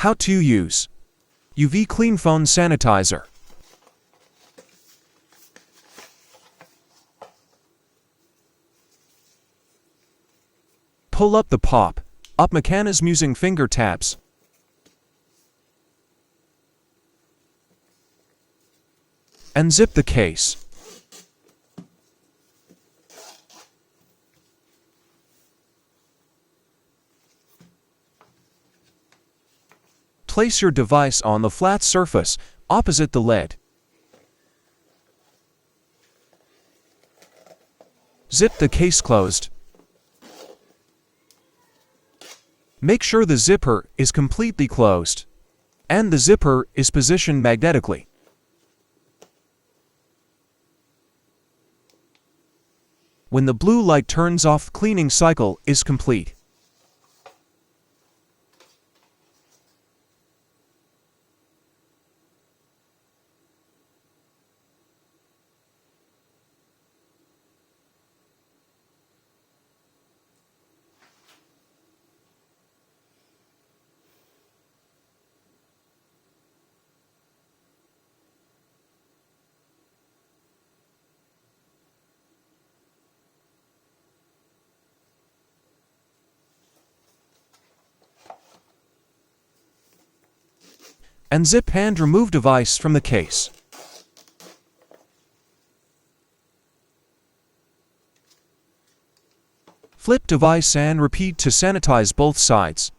How to use UV Clean Phone Sanitizer. Pull up the pop-up mechanism using finger taps. And zip the case. Place your device on the flat surface opposite the lid. Zip the case closed. Make sure the zipper is completely closed and the zipper is positioned magnetically. When the blue light turns off, the cleaning cycle is complete. And zip and remove device from the case. Flip device and repeat to sanitize both sides.